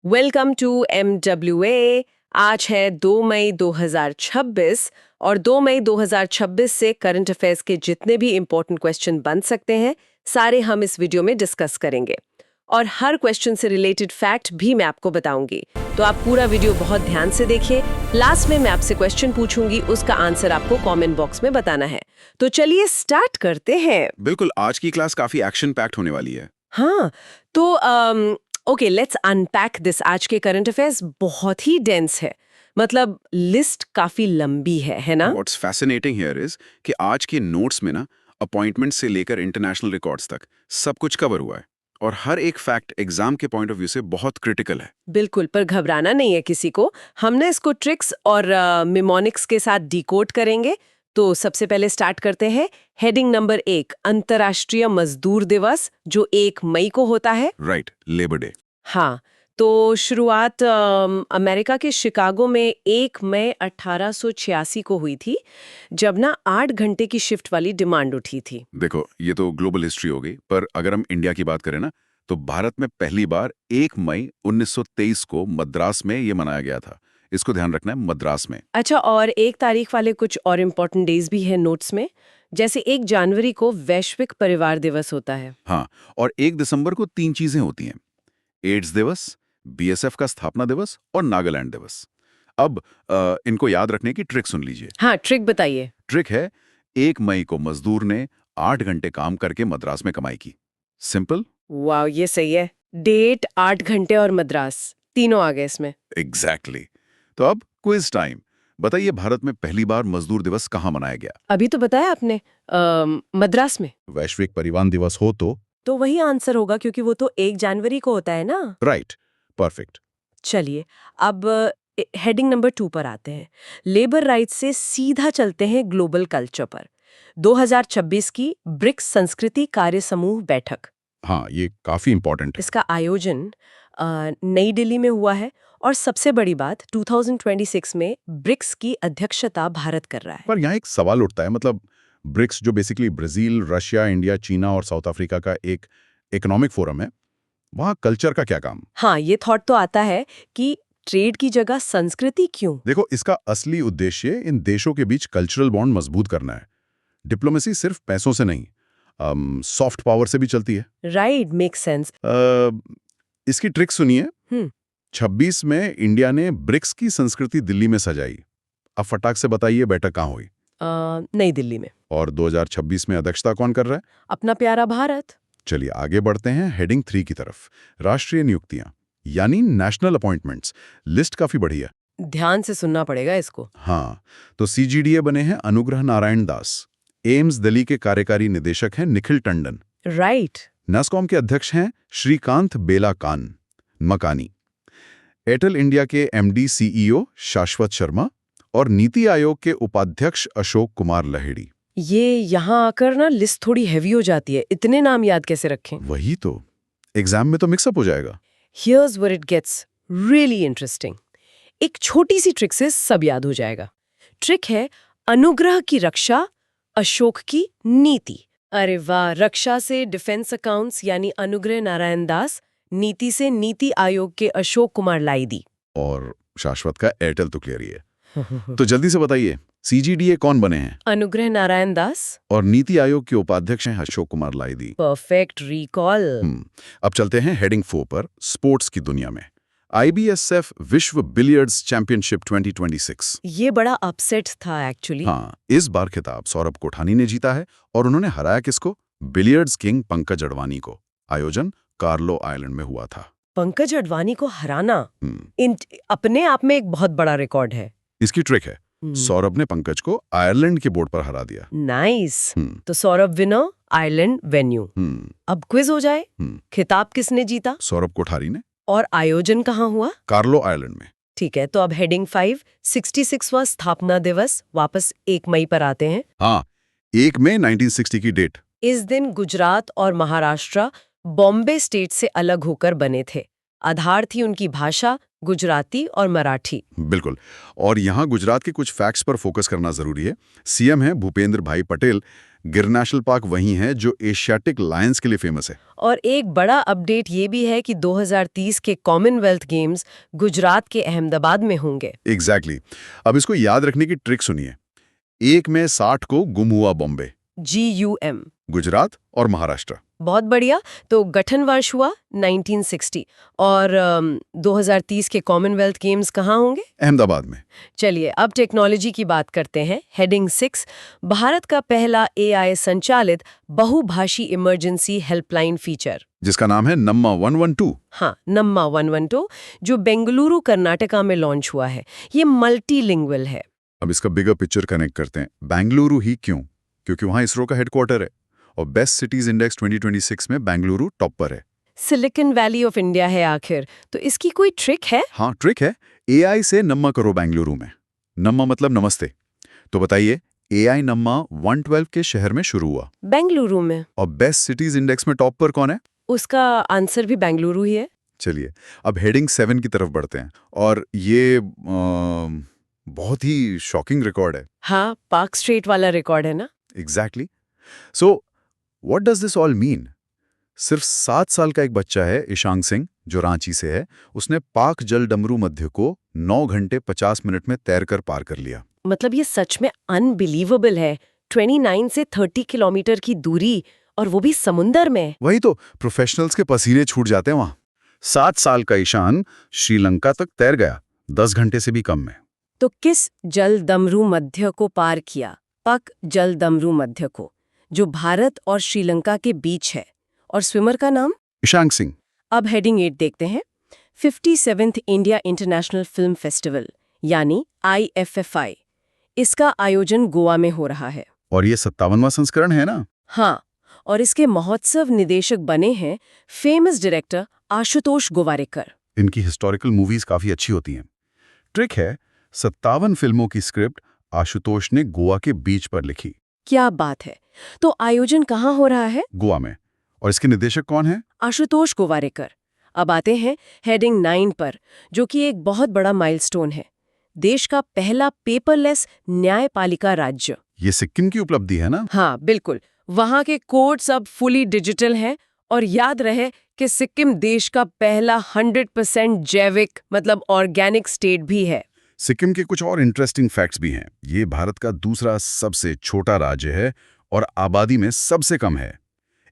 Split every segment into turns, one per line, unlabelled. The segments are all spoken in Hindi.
Welcome to MWA। आज है 2 मई 2026 और 2 मई 2026 से करंट अफेयर्स के जितने भी इम्पोर्टेंट क्वेश्चन बन सकते हैं सारे हम इस वीडियो में डिस्कस करेंगे और हर क्वेश्चन से रिलेटेड फैक्ट भी मैं आपको बताऊंगी। तो आप पूरा वीडियो बहुत ध्यान से देखिए। लास्ट में मैं आपसे क्वेश्चन पूछूंगी, उसका आंसर आपको कमेंट बॉक्स में बताना है। तो चलिए स्टार्ट करते हैं।
बिल्कुल, आज की क्लास काफी एक्शन पैक्ड होने वाली है।
हाँ, तो ओके, लेट्स अनपैक दिस। आज के करंट अफेयर्स बहुत ही डेंस है, मतलब लिस्ट काफी लंबी है ना?
व्हाट्स फैसिनेटिंग हियर इज कि आज के नोट्स में ना अपॉइंटमेंट से लेकर इंटरनेशनल रिकॉर्ड्स तक सब कुछ कवर हुआ है और हर एक फैक्ट एग्जाम के पॉइंट ऑफ व्यू से बहुत क्रिटिकल है।
बिल्कुल, पर घबराना नहीं है किसी को। हमने इसको ट्रिक्स और मिमोनिक्स के साथ डिकोड करेंगे। तो सबसे पहले स्टार्ट करते हैं। हेडिंग नंबर 1, अंतर्राष्ट्रीय मजदूर दिवस, जो 1 मई को होता है।
Right, labour day.
हाँ, तो शुरुआत अमेरिका के शिकागो में 1 मई 1886 को हुई थी, जब ना 8 घंटे की शिफ्ट वाली डिमांड उठी थी।
देखो, ये तो ग्लोबल हिस्ट्री हो गई, पर अगर हम इंडिया की बात करें ना, तो भारत में पहली बार 1 मई 1923 को मद्रास में ये मनाया गया था। इसको ध्यान रखना है, मद्रास में।
अच्छा, और 1 तारीख वाले कुछ और इम्पोर्टेंट डेज भी है नोट्स में, जैसे 1 जनवरी को वैश्विक परिवार दिवस होता है।
हाँ, और 1 दिसंबर को 3 चीजें होती हैं: एड्स दिवस, बीएसएफ का स्थापना दिवस और नागालैंड दिवस। अब इनको याद रखने की ट्रिक सुन लीजिए।
हाँ, ट्रिक बताइए।
ट्रिक है, 1 मई को मजदूर ने 8 घंटे काम करके मद्रास में कमाई की। सिंपल।
वाह, ये सही है। डेट, 8 घंटे और मद्रास, तीनों आ गए इसमें।
एग्जैक्टली। तो अब क्विज टाइम। बताइए, भारत में पहली बार मजदूर दिवस कहाँ मनाया गया?
अभी तो बताया आपने, मद्रास में।
वैश्विक परिवहन दिवस हो
तो वही आंसर होगा, क्योंकि वो तो 1 जनवरी को होता है ना।
Right, perfect.
चलिए, अब हेडिंग नंबर 2 पर आते हैं। लेबर राइट्स से सीधा चलते हैं ग्लोबल कल्चर पर। 2026 की ब्रिक्स संस्कृति कार्य समूह बैठक,
हाँ, ये काफी इंपॉर्टेंट है।
इसका आयोजन नई दिल्ली में हुआ है और सबसे बड़ी बात, 2026 में ब्रिक्स की अध्यक्षता भारत कर रहा है।
पर यहाँ एक सवाल उठता है, मतलब ब्रिक्स जो बेसिकली ब्राजील, रशिया, इंडिया, चीना और साउथ अफ्रीका का एक इकोनॉमिक फोरम है, वहाँ कल्चर का क्या काम?
हाँ, ये थॉट तो आता है कि ट्रेड की जगह संस्कृति क्यों?
देखो, इसका असली उद्देश्य इन देशों के बीच कल्चरल बॉन्ड मजबूत करना है। डिप्लोमेसी सिर्फ पैसों से नहीं, सॉफ्ट पावर से भी चलती है।
Right, make sense.
इसकी ट्रिक सुनिए। 26 में इंडिया ने ब्रिक्स की संस्कृति दिल्ली में सजाई। अब फटाक से बताइए, बैठक कहाँ हुई?
नई दिल्ली में।
और 2026 में अध्यक्षता कौन कर रहा है?
अपना प्यारा भारत।
चलिए आगे बढ़ते हैं हेडिंग 3 की तरफ। राष्ट्रीय नियुक्तियां यानी नेशनल अपॉइंटमेंट्स। लिस्ट काफी बड़ी है।
ध्यान से सुनना पड़ेगा इसको।
हाँ, तो CGDA बने हैं अनुग्रह नारायण दास। एम्स दिल्ली के कार्यकारी निदेशक हैं निखिल टंडन।
राइट।
नैस्कॉम के अध्यक्ष हैं श्रीकांत बेलाकान मकानी। एयरटेल इंडिया के MD CEO शाश्वत शर्मा और नीति आयोग के उपाध्यक्ष अशोक कुमार लहेड़ी।
ये यहाँ आकर ना लिस्ट थोड़ी हैवी हो जाती है। इतने नाम याद कैसे रखें?
वही तो, एग्जाम में तो मिक्सअप हो जाएगा।
Here's where it gets really interesting. एक छोटी सी ट्रिक से सब याद हो जाएगा। ट्रिक है अनुग्रह की रक्षा, अशोक की नीति। अरे वाह, रक्षा से डिफेंस अकाउंट्स यानी अनुग्रह नारायण दास, नीति से नीति आयोग के अशोक कुमार लाइदी,
और शाश्वत का एयरटेल तो क्लियर ही है। तो जल्दी से बताइए, CGDA कौन बने हैं?
अनुग्रह नारायण दास
और नीति आयोग के उपाध्यक्ष हैं अशोक कुमार लाइदी।
Perfect recall.
अब चलते हैं हेडिंग 4 पर, स्पोर्ट्स की दुनिया में। IBSF विश्व बिलियर्ड्स चैंपियनशिप 2026।
ये बड़ा अपसेट था एक्चुअली।
हाँ, इस बार खिताब सौरभ कोठानी ने जीता है और उन्होंने हराया किसको? बिलियर्ड्स किंग पंकज अडवाणी को। आयोजन कार्लो आइलैंड में हुआ था।
पंकज अडवाणी को हराना अपने आप में एक बहुत बड़ा रिकॉर्ड है।
इसकी ट्रिक है, सौरभ ने पंकज को आयरलैंड के बोर्ड पर हरा दिया।
नाइस। तो सौरभ विनर, आयरलैंड वेन्यू। अब क्विज हो जाए। खिताब किसने जीता?
सौरभ कोठारी ने।
और आयोजन कहाँ हुआ?
कार्लो आइलैंड में।
ठीक है, तो अब हेडिंग 5, 66वां स्थापना दिवस, वापस 1 मई पर आते हैं।
हाँ, 1 मई 1960 की डेट।
इस दिन गुजरात और महाराष्ट्र बॉम्बे स्टेट से अलग होकर बने थे। आधार थी उनकी भाषा, गुजराती और मराठी।
बिल्कुल, और यहाँ गुजरात के कुछ फैक्ट्स पर फोकस करना जरूरी है। CM है भूपेंद्र भाई पटेल, गिर नेशनल पार्क वही है जो एशियाटिक लायंस के लिए फेमस है।
और एक बड़ा अपडेट ये भी है कि 2030 के कॉमनवेल्थ गेम्स गुजरात के अहमदाबाद में होंगे।
एग्जैक्टली अब इसको याद रखने की ट्रिक सुनिए। 1 मई 60 को गुम हुआ बॉम्बे,
GUM।
गुजरात और महाराष्ट्र।
बहुत बढ़िया। तो गठन वर्ष हुआ 1960 और 2030 के कॉमनवेल्थ गेम्स कहाँ होंगे?
अहमदाबाद में।
चलिए अब टेक्नोलॉजी की बात करते हैं। हेडिंग 6, भारत का पहला AI संचालित बहुभाषी इमरजेंसी हेल्पलाइन फीचर,
जिसका नाम है नम्मा 112।
हाँ, नम्मा 112, जो बेंगलुरु कर्नाटका में लॉन्च हुआ है। ये मल्टीलिंगुअल है।
अब इसका बिगर पिक्चर कनेक्ट करते हैं। बेंगलुरु ही क्यों? क्योंकि वहां इसरो का हेडक्वार्टर है और बेस्ट सिटीज इंडेक्स 2026 में बेंगलुरु टॉप पर है।
सिलिकॉन वैली ऑफ इंडिया है आखिर, तो इसकी कोई ट्रिक है?
हाँ, ट्रिक है। AI से नम्मा करो बेंगलुरु में। नम्मा मतलब नमस्ते। तो बताइए, AI नम्मा 112 के शहर में शुरू हुआ,
बेंगलुरु में।
और बेस्ट सिटीज इंडेक्स में टॉप पर कौन है?
उसका आंसर भी बेंगलुरु ही है।
चलिए अब हेडिंग 7 की तरफ बढ़ते हैं, और ये बहुत ही शॉकिंग रिकॉर्ड है।
हाँ, पार्क स्ट्रीट वाला रिकॉर्ड है ना?
Exactly. So what does this all mean? सिर्फ 7 साल का एक बच्चा है, ईशांग सिंह, जो रांची से है। उसने पाक जल डमरू मध्य को 9 घंटे 50 मिनट में तैरकर पार कर लिया।
मतलब ये सच में अनबिलीवेबल है। 29 से 30 किलोमीटर की दूरी, और वो भी समुंदर में।
वही तो, प्रोफेशनल्स के पसीने छूट जाते हैं वहां। 7 साल का ईशान श्रीलंका तक तैर गया 10 घंटे से भी कम में।
तो किस जल डमरू मध्य को पार किया? पक जल डमरू मध्य को, जो भारत और श्रीलंका के बीच है। और स्विमर का नाम?
ईशांग सिंह।
अब हेडिंग 8 देखते हैं। 57th India international film festival यानी IFFI, इसका आयोजन गोवा में हो रहा है।
और ये 57वां संस्करण है ना?
हाँ, और इसके महोत्सव निदेशक बने हैं फेमस डायरेक्टर आशुतोष गोवारिकर।
इनकी हिस्टोरिकल मूवीज काफी अच्छी होती हैं। ट्रिक है, 57 फिल्मों की स्क्रिप्ट आशुतोष ने गोवा के बीच पर लिखी।
क्या बात है। तो आयोजन कहाँ हो रहा है?
गोवा में। और इसके निदेशक कौन है?
आशुतोष गोवारिकर। अब आते हैं हेडिंग 9 पर, जो कि एक बहुत बड़ा माइलस्टोन है। देश का पहला पेपरलेस न्यायपालिका राज्य।
ये सिक्किम की उपलब्धि है ना?
हाँ बिल्कुल, वहाँ के कोर्ट्स अब फुली डिजिटल हैं। और याद रहे कि सिक्किम देश का पहला 100% जैविक मतलब ऑर्गेनिक स्टेट भी है।
सिक्किम के कुछ और इंटरेस्टिंग फैक्ट्स भी हैं। ये भारत का दूसरा सबसे छोटा राज्य है और आबादी में सबसे कम है।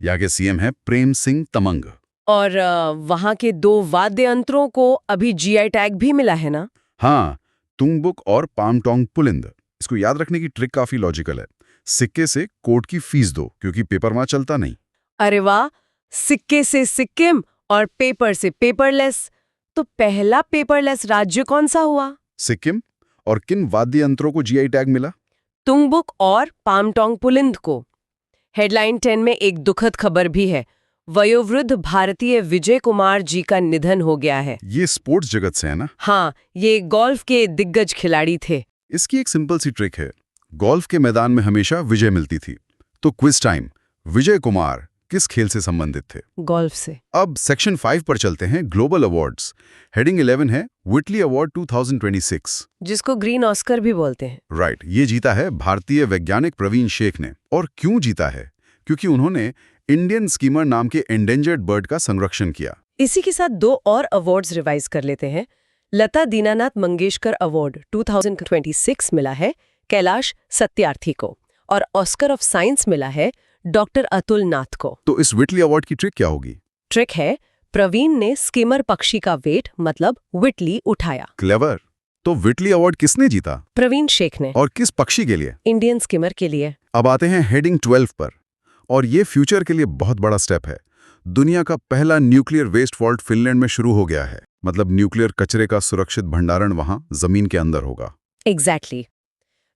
यहाँ के CM है प्रेम सिंह तमंग।
और वहाँ के 2 वाद्य यंत्रों को अभी GI टैग भी मिला है ना?
हाँ, तुंगबुक और पामटोंग पुलिंद। इसको याद रखने की ट्रिक काफी लॉजिकल है। सिक्के से कोर्ट की फीस दो, क्योंकि पेपर वहां चलता नहीं।
अरे वाह, सिक्के से सिक्किम और पेपर से पेपरलेस। तो पहला पेपरलेस राज्य कौन सा हुआ?
सिक्किम। और किन वाद्य यंत्रों को GI टैग मिला?
तुंगबुक और पामटोंग पुलिंद को। हेडलाइन 10 में एक दुखद खबर भी है। वयोवृद्ध भारतीय विजय कुमार जी का निधन हो गया है।
ये स्पोर्ट्स जगत से है ना?
हाँ, ये गोल्फ के दिग्गज खिलाड़ी थे।
इसकी एक सिंपल सी ट्रिक है। गोल्फ के मैदान में हमेशा विजय मिलती थी। तो क्विज टाइम, विजय कुमार किस खेल से संबंधित थे?
गोल्फ से।
अब सेक्शन 5 पर चलते हैं, ग्लोबल अवार्ड्स। हेडिंग 11 है व्हिटली अवार्ड 2026,
जिसको ग्रीन ऑस्कर भी बोलते हैं।
राइट। ये जीता है भारतीय वैज्ञानिक प्रवीण शेख ने। और क्यों जीता है? क्योंकि उन्होंने इंडियन स्कीमर नाम के एंडेंजर्ड बर्ड का संरक्षण किया।
इसी के साथ 2 और अवार्ड्स रिवाइज कर लेते हैं। लता दीनानाथ मंगेशकर अवार्ड 2026 मिला है कैलाश सत्यार्थी को, और ऑस्कर ऑफ साइंस मिला है डॉक्टर अतुल नाथ को।
तो इस व्हिटली अवार्ड की ट्रिक क्या होगी?
ट्रिक है, प्रवीण ने स्कीमर पक्षी का वेट मतलब व्हिटली उठाया।
क्लेवर। तो व्हिटली अवार्ड किसने जीता?
प्रवीण शेख ने।
और किस पक्षी के लिए?
इंडियन स्कीमर के लिए।
अब आते हैं हेडिंग 12 पर, और ये फ्यूचर के लिए बहुत बड़ा स्टेप है। दुनिया का पहला न्यूक्लियर वेस्ट वॉल्ट फिनलैंड में शुरू हो गया है। मतलब न्यूक्लियर कचरे का सुरक्षित भंडारण वहां जमीन के अंदर होगा।
एग्जैक्टली।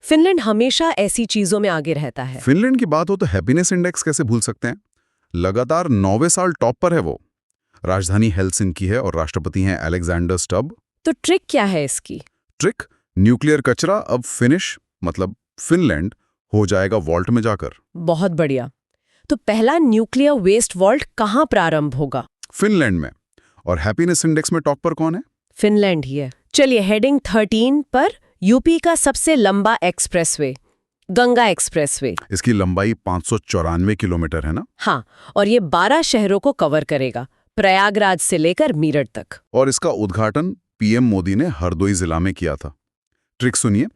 फिनलैंड हमेशा ऐसी चीजों में आगे रहता है।
फिनलैंड की बात हो तो हैप्पीनेस इंडेक्स कैसे भूल सकते हैं? लगातार 9वें साल टॉप पर है वो। राजधानी हेलसिंकी है और राष्ट्रपति हैं अलेक्जेंडर स्टब।
तो ट्रिक क्या है इसकी?
ट्रिक, न्यूक्लियर कचरा अब फिनिश मतलब फिनलैंड हो जाएगा वॉल्ट में जाकर।
बहुत बढ़िया। तो पहला न्यूक्लियर वेस्ट वॉल्ट कहाँ प्रारंभ होगा?
फिनलैंड में। और हैप्पीनेस इंडेक्स में टॉप पर कौन है?
फिनलैंड ही है। चलिए हेडिंग 13 पर, यूपी का सबसे लंबा एक्सप्रेसवे गंगा एक्सप्रेसवे।
इसकी लंबाई 594 किलोमीटर है ना?
हाँ, और ये 12 शहरों को कवर करेगा, प्रयागराज से लेकर मीरठ तक।
और इसका उद्घाटन पीएम मोदी ने हरदोई जिला में किया था। ट्रिक सुनिए,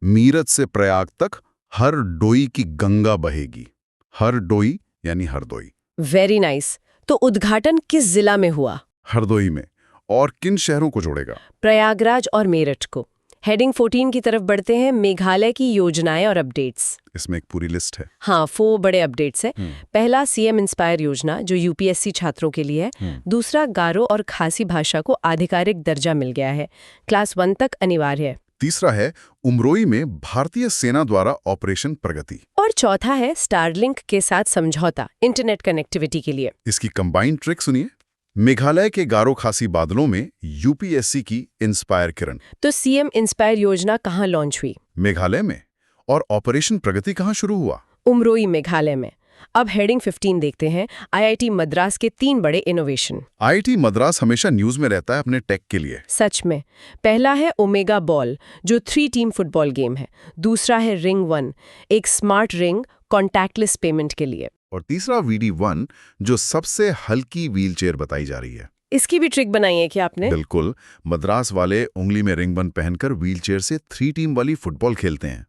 मीरठ से प्रयाग तक हर डोई की गंगा बहेगी। हर डोई यानी हरदोई।
Very nice. तो उद्घाटन किस जिला में हुआ?
हरदोई में। और किन शहरों को जोड़ेगा?
प्रयागराज और मेरठ को। हेडिंग 14 की तरफ बढ़ते हैं, मेघालय की योजनाएं और अपडेट्स।
इसमें एक पूरी लिस्ट है।
हाँ, 4 बड़े अपडेट्स है। पहला सीएम इंस्पायर योजना जो यूपीएससी छात्रों के लिए है। दूसरा, गारो और खासी भाषा को आधिकारिक दर्जा मिल गया है, क्लास 1 तक अनिवार्य है।
तीसरा है उमरोई में भारतीय सेना द्वारा ऑपरेशन प्रगति।
और चौथा है स्टारलिंक के साथ समझौता इंटरनेट कनेक्टिविटी के लिए।
इसकी कंबाइंड ट्रिक सुनिए, मेघालय के गारो खासी बादलों में यूपीएससी की इंस्पायर किरण।
तो सीएम इंस्पायर योजना कहाँ लॉन्च हुई?
मेघालय में। और ऑपरेशन प्रगति कहाँ शुरू हुआ?
उमरोई, मेघालय में। अब हेडिंग 15 देखते हैं, आईआईटी मद्रास के 3 बड़े इनोवेशन।
आईआईटी मद्रास हमेशा न्यूज में रहता है अपने टेक के लिए।
सच में। पहला है ओमेगा बॉल, जो 3 टीम फुटबॉल गेम है। दूसरा है रिंग 1, एक स्मार्ट रिंग कॉन्टैक्टलेस पेमेंट के लिए।
और तीसरा VD1, जो सबसे हल्की व्हीलचेयर बताई जा रही है।
इसकी भी ट्रिक बनाई है क्या आपने?
बिल्कुल। मद्रास वाले उंगली में रिंग बंद पहनकर व्हीलचेयर से 3 टीम वाली फुटबॉल खेलते हैं।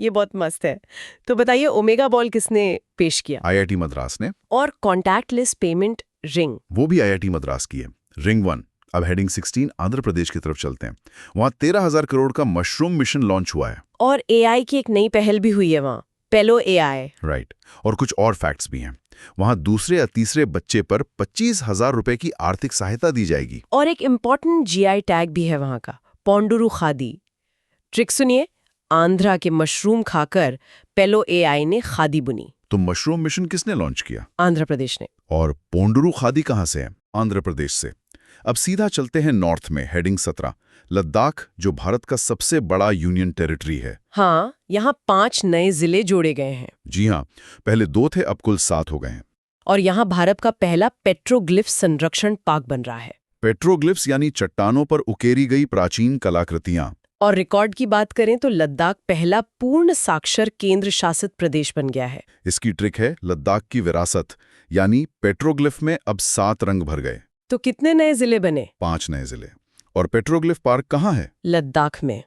ये बहुत मस्त है। तो बताइए, ओमेगा बॉल किसने पेश किया?
आईआईटी मद्रास ने।
और कॉन्टैक्टलेस पेमेंट रिंग?
वो भी आईआईटी मद्रास की है। रिंग 1। अब हेडिंग 16 आंध्र प्रदेश की तरफ चलते हैं। वहां 13,000 करोड़ का मशरूम मिशन लॉन्च हुआ है।
और एआई की एक नई पहल भी हुई है वहाँ, पेलो एआई।
राइट। और कुछ और फैक्ट्स भी हैं। वहां दूसरे या तीसरे बच्चे पर 25,000 रुपए की आर्थिक सहायता दी जाएगी।
और एक इम्पॉर्टेंट जीआई टैग भी है वहाँ का, पोंडुरु खादी। ट्रिक सुनिए, आंध्रा के मशरूम खाकर पेलो एआई ने खादी बुनी।
तो मशरूम मिशन किसने लॉन्च किया?
आंध्र प्रदेश ने।
और पोंडुरु खादी कहां से है? आंध्र प्रदेश से। अब सीधा चलते हैं नॉर्थ में, हेडिंग 17, लद्दाख, जो भारत का सबसे बड़ा यूनियन टेरिटरी है।
हाँ, यहाँ 5 नए जिले जोड़े गए हैं।
जी हाँ, पहले 2 थे, अब कुल 7 हो गए हैं।
और यहाँ भारत का पहला पेट्रोग्लिफ संरक्षण पार्क बन रहा है।
पेट्रोग्लिफ्स यानी चट्टानों पर उकेरी गई प्राचीन कलाकृतियां।
और रिकॉर्ड की बात करें तो लद्दाख पहला पूर्ण साक्षर केंद्र शासित प्रदेश बन गया है।
इसकी ट्रिक है लद्दाख की विरासत, यानी पेट्रोग्लिफ में अब 7 रंग भर गए।
तो कितने नए जिले बने?
5 नए जिले। और पेट्रोग्लिफ पार्क कहाँ है?
लद्दाख में।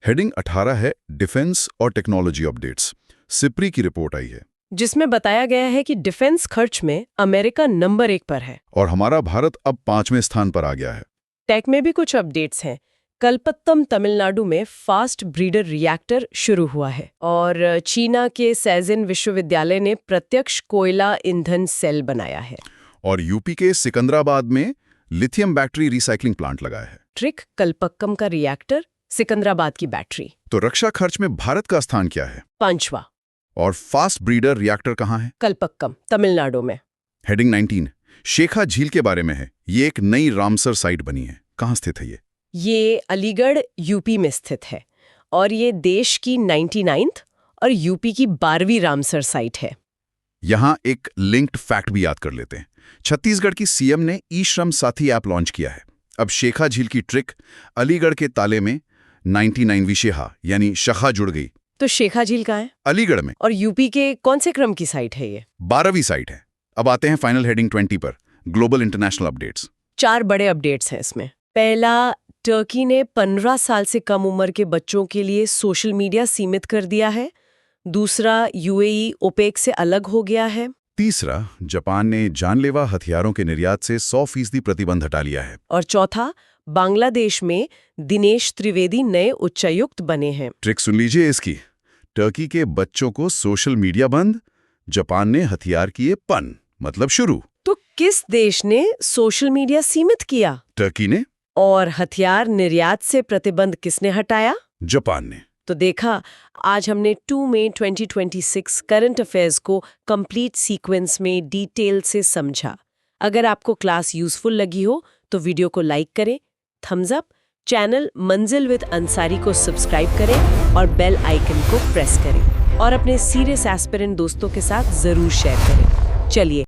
हेडिंग 18 है डिफेंस और टेक्नोलॉजी अपडेट्स। सिप्री की रिपोर्ट आई है,
जिसमें बताया गया है कि डिफेंस खर्च में अमेरिका नंबर 1 पर है।
और हमारा भारत अब 5वें स्थान पर आ गया है।
टेक में भी कुछ अपडेट्स हैं। कलपत्तम तमिलनाडु में फास्ट ब्रीडर रिएक्टर शुरू हुआ है। और चीना के सैजिन विश्वविद्यालय ने प्रत्यक्ष कोयला ईंधन सेल बनाया है।
और यूपी के सिकंदराबाद में लिथियम बैटरी रिसाइकलिंग प्लांट लगाया है।
ट्रिक, कलपक्कम का रिएक्टर, सिकंदराबाद की बैटरी।
तो रक्षा खर्च में भारत का स्थान क्या है?
5वां।
और फास्ट ब्रीडर रिएक्टर कहाँ है?
कलपक्कम, तमिलनाडु में।
हेडिंग 19 शेखा झील के बारे में है। ये एक नई रामसर साइट बनी है। कहाँ स्थित है ये?
ये अलीगढ़ यूपी में स्थित है। और ये देश की 99th और यूपी की 12वीं रामसर साइट है।
यहाँ एक लिंक्ड फैक्ट भी याद कर लेते हैं। छत्तीसगढ़ की सीएम ने ई श्रम साथी ऐप लॉन्च किया है। अब शेखा झील की ट्रिक, अलीगढ़ के ताले में 99वीं शेखा यानी शखा जुड़ गई।
तो शेखा झील कहाँ है?
अलीगढ़ में।
और यूपी के कौन से क्रम की साइट है ये?
12वीं साइट है। अब आते हैं फाइनल हेडिंग 20 पर, ग्लोबल इंटरनेशनल अपडेट्स।
4 बड़े अपडेट्स हैं इसमें। पहला, टर्की ने 15 साल से कम उम्र के बच्चों के लिए सोशल मीडिया सीमित कर दिया है। दूसरा, यूएई ओपेक से अलग हो गया है।
तीसरा, जापान ने जानलेवा हथियारों के निर्यात से 100% प्रतिबंध हटा लिया है।
और चौथा, बांग्लादेश में दिनेश त्रिवेदी नए उच्चायुक्त बने हैं।
ट्रिक सुन लीजिए इसकी, टर्की के बच्चों को सोशल मीडिया बंद, जापान ने हथियार किए पन, मतलब शुरू।
तो किस देश ने सोशल मीडिया सीमित किया?
टर्की ने।
और हथियार निर्यात से प्रतिबंध किसने हटाया?
जापान ने।
तो देखा, आज हमने 2 मई 2026 करंट अफेयर्स को कंप्लीट सीक्वेंस में डिटेल से समझा। अगर आपको क्लास यूजफुल लगी हो तो वीडियो को लाइक करें, थम्स अप, चैनल मंजिल विद अंसारी को सब्सक्राइब करें और बेल आइकन को प्रेस करें। और अपने सीरियस एस्पिरेंट दोस्तों के साथ जरूर शेयर करें। चलिए